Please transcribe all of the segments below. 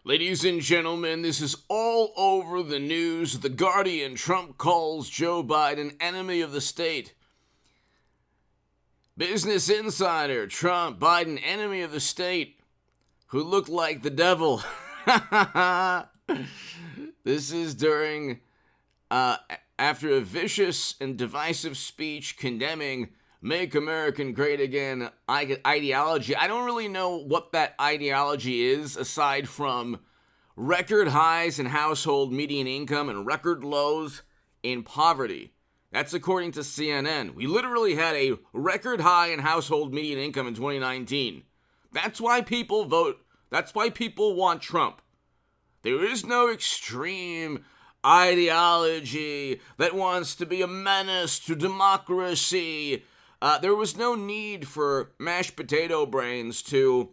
Ladies and gentlemen, this is all over the news. The Guardian, Trump calls Joe Biden enemy of the state. Business Insider, Trump, Biden enemy of the state, who looked like the devil. This is during, after a vicious and divisive speech condemning Make America Great Again ideology. I don't really know what that ideology is, aside from record highs in household median income and record lows in poverty. That's according to CNN. We literally had a record high in household median income in 2019. That's why people vote. That's why people want Trump. There is no extreme ideology that wants to be a menace to democracy. There was no need for mashed potato brains to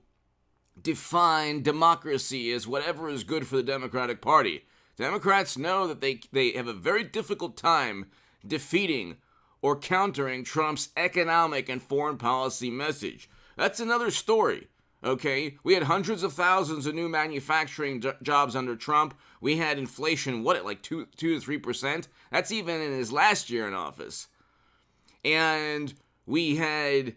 define democracy as whatever is good for the Democratic Party. Democrats know that they have a very difficult time defeating or countering Trump's economic and foreign policy message. That's another story, okay? We had hundreds of thousands of new manufacturing jobs under Trump. We had inflation, like 2 to 3%? That's even in his last year in office. And we had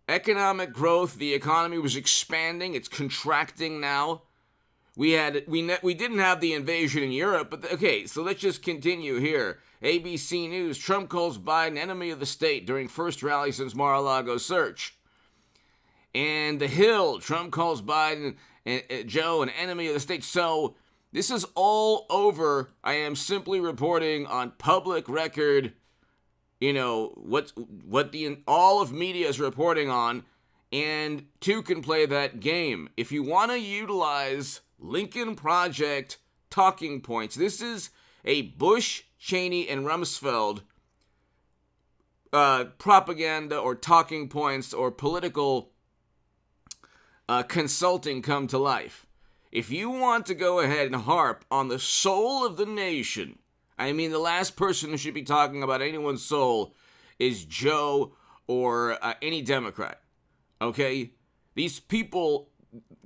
economic growth. The economy was expanding. It's contracting now. We didn't have the invasion in Europe, but okay, so let's just continue here. ABC News, Trump calls Biden enemy of the state during first rally since Mar-a-Lago search. And The Hill, Trump calls Biden and Joe an enemy of the state. So this is all over. I am simply reporting on public record, what all of media is reporting on, and two can play that game. If you want to utilize Lincoln Project talking points, this is a Bush, Cheney, and Rumsfeld propaganda or talking points or political consulting come to life. If you want to go ahead and harp on the soul of the nation, I mean, the last person who should be talking about anyone's soul is Joe or any Democrat, okay? These people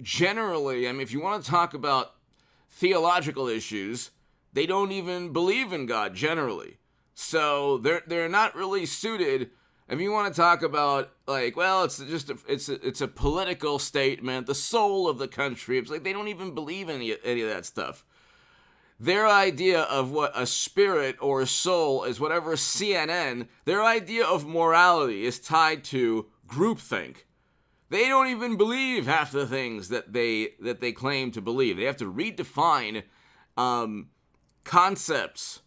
generally, if you want to talk about theological issues, they don't even believe in God generally. So they're not really suited. If you want to talk about, it's a political statement, the soul of the country, it's like they don't even believe in any of that stuff. Their idea of what a spirit or a soul is, whatever CNN, their idea of morality is tied to groupthink. They don't even believe half the things that they claim to believe. They have to redefine concepts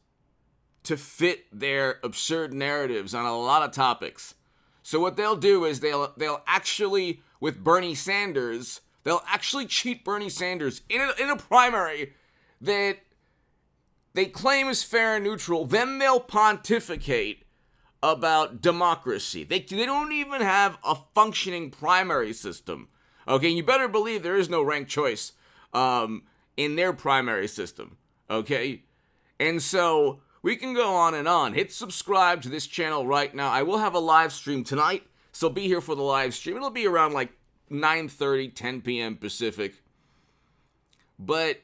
to fit their absurd narratives on a lot of topics. So what they'll do is they'll actually, with Bernie Sanders, they'll actually cheat Bernie Sanders in a primary that they claim is fair and neutral. Then they'll pontificate about democracy. They don't even have a functioning primary system. Okay, you better believe there is no ranked choice in their primary system. Okay, and so we can go on and on. Hit subscribe to this channel right now. I will have a live stream tonight, so be here for the live stream. It'll be around 9:30, 10 p.m. Pacific. But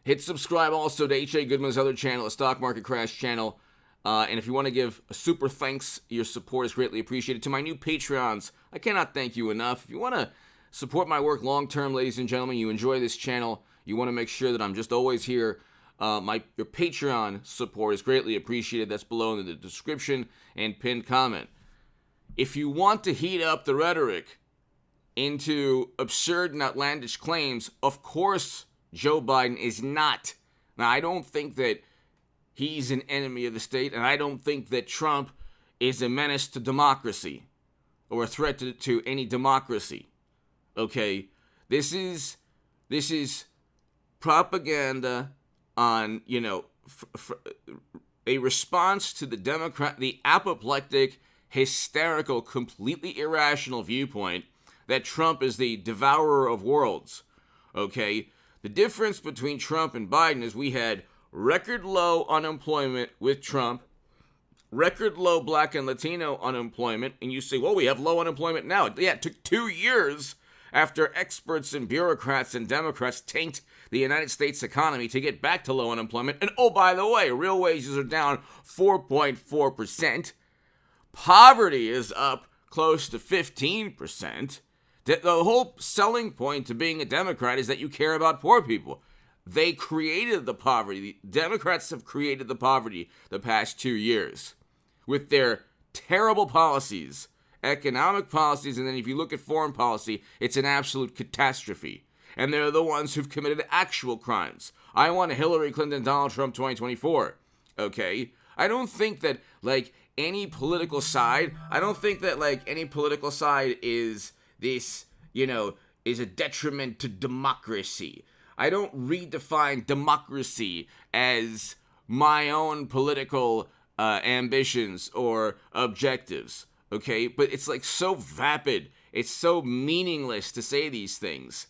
hit subscribe also to H.A. Goodman's other channel, a stock market crash channel. And if you want to give a super thanks, your support is greatly appreciated. To my new Patreons, I cannot thank you enough. If you want to support my work long term, ladies and gentlemen, you enjoy this channel, you want to make sure that I'm just always here, your Patreon support is greatly appreciated. That's below in the description and pinned comment. If you want to heat up the rhetoric into absurd and outlandish claims, of course Joe Biden is not. Now, I don't think that he's an enemy of the state, and I don't think that Trump is a menace to democracy or a threat to any democracy. Okay, this is propaganda on, a response to the apoplectic, hysterical, completely irrational viewpoint that Trump is the devourer of worlds. Okay, the difference between Trump and Biden is we had record low unemployment with Trump, record low Black and Latino unemployment, and you say, well, we have low unemployment now. Yeah, it took 2 years after experts and bureaucrats and Democrats tanked the United States economy to get back to low unemployment. And oh, by the way, real wages are down 4.4%. Poverty is up close to 15%. The whole selling point to being a Democrat is that you care about poor people. They created the poverty. The Democrats have created the poverty the past 2 years with their terrible policies, economic policies, and then if you look at foreign policy, it's an absolute catastrophe. And they're the ones who've committed actual crimes. I want Hillary Clinton, Donald Trump 2024. Okay? I don't think that, any political side, is this, is a detriment to democracy. I don't redefine democracy as my own political ambitions or objectives, okay? But it's so vapid. It's so meaningless to say these things.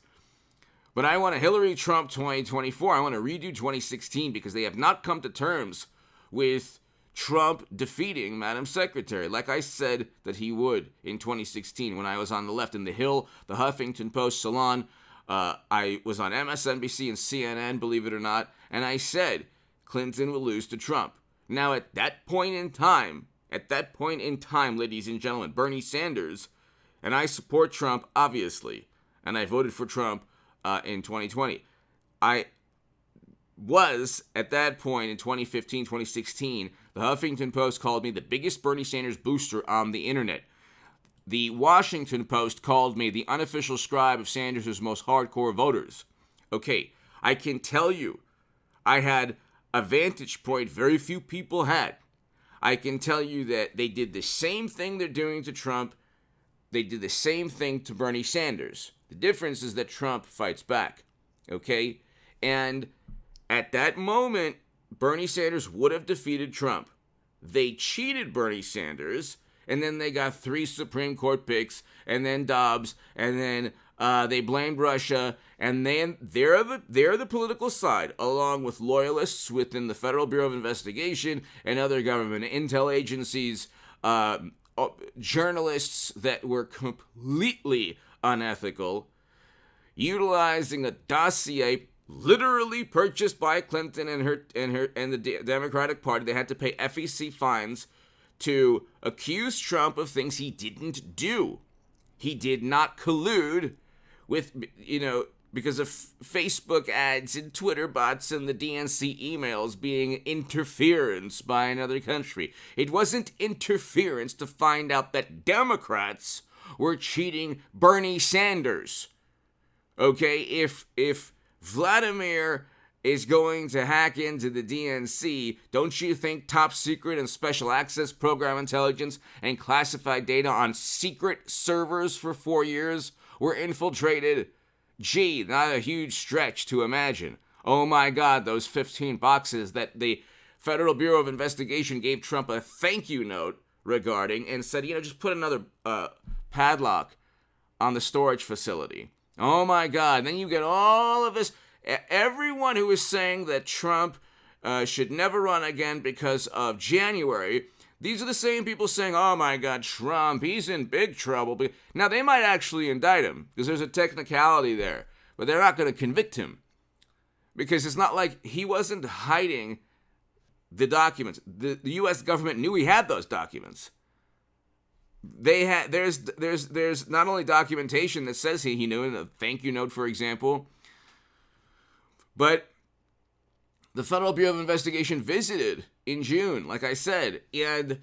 But I want a Hillary Trump 2024. I want to redo 2016 because they have not come to terms with Trump defeating Madam Secretary, like I said that he would in 2016 when I was on the left in The Hill, the Huffington Post, Salon. I was on MSNBC and CNN, believe it or not, and I said Clinton will lose to Trump. Now, at that point in time, ladies and gentlemen, Bernie Sanders, and I support Trump, obviously, and I voted for Trump in 2020. I was, at that point in 2015, 2016, the Huffington Post called me the biggest Bernie Sanders booster on the internet. The Washington Post called me the unofficial scribe of Sanders' most hardcore voters. Okay, I can tell you, I had a vantage point very few people had. I can tell you that they did the same thing they're doing to Trump. They did the same thing to Bernie Sanders. The difference is that Trump fights back. Okay? And at that moment, Bernie Sanders would have defeated Trump. They cheated Bernie Sanders, and then they got 3 Supreme Court picks, and then Dobbs, and then they blamed Russia, and then they're the political side, along with loyalists within the Federal Bureau of Investigation and other government intel agencies, journalists that were completely unethical, utilizing a dossier literally purchased by Clinton and the Democratic Party. They had to pay FEC fines to accuse Trump of things he didn't do. He did not collude with, because of Facebook ads and Twitter bots and the DNC emails being interference by another country. It wasn't interference to find out that Democrats were cheating Bernie Sanders. Okay, if Vladimir is going to hack into the DNC, don't you think top secret and special access program intelligence and classified data on secret servers for 4 years were infiltrated? Gee, not a huge stretch to imagine. Oh my God, those 15 boxes that the Federal Bureau of Investigation gave Trump a thank you note regarding and said, just put another padlock on the storage facility. Oh my God, then you get all of this. Everyone who is saying that Trump should never run again because of January, these are the same people saying, oh my God, Trump, he's in big trouble. Now, they might actually indict him because there's a technicality there, but they're not going to convict him because it's not like he wasn't hiding the documents. The U.S. government knew he had those documents. There's not only documentation that says he knew in a thank you note, for example, but the Federal Bureau of Investigation visited in June, like I said, and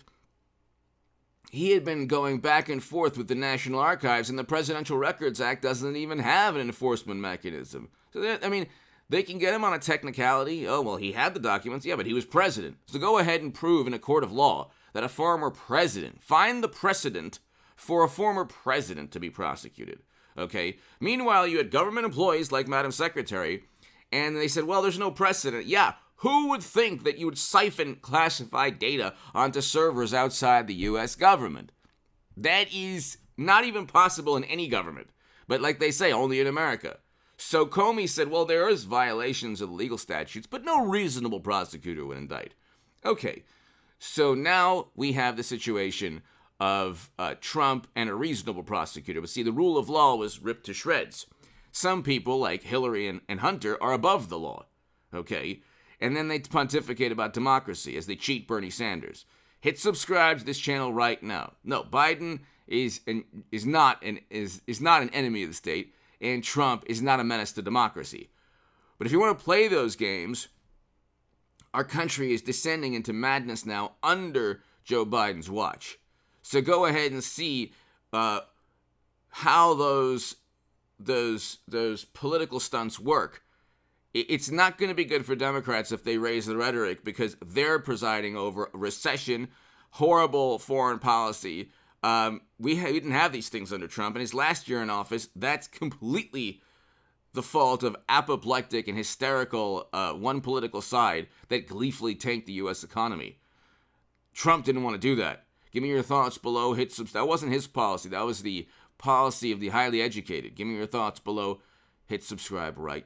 he had been going back and forth with the National Archives, and the Presidential Records Act doesn't even have an enforcement mechanism. So, they can get him on a technicality. Oh, well, he had the documents. Yeah, but he was president. So go ahead and prove in a court of law that a former president, find the precedent for a former president to be prosecuted, okay? Meanwhile, you had government employees like Madam Secretary, and they said, well, there's no precedent. Yeah, who would think that you would siphon classified data onto servers outside the U.S. government? That is not even possible in any government, but like they say, only in America. So Comey said, well, there is violations of legal statutes, but no reasonable prosecutor would indict. Okay, so now we have the situation of Trump and a reasonable prosecutor. But see, the rule of law was ripped to shreds. Some people, like Hillary and Hunter, are above the law, okay? And then they pontificate about democracy as they cheat Bernie Sanders. Hit subscribe to this channel right now. No, Biden is not an enemy of the state, and Trump is not a menace to democracy. But if you want to play those games, our country is descending into madness now under Joe Biden's watch. So go ahead and see how those political stunts work. It's not going to be good for Democrats if they raise the rhetoric, because they're presiding over a recession, horrible foreign policy. We didn't have these things under Trump. In his last year in office, that's completely the fault of apoplectic and hysterical one political side that gleefully tanked the U.S. economy. Trump didn't want to do that. Give me your thoughts below. That wasn't his policy. That was the policy of the highly educated. Give me your thoughts below. Hit subscribe right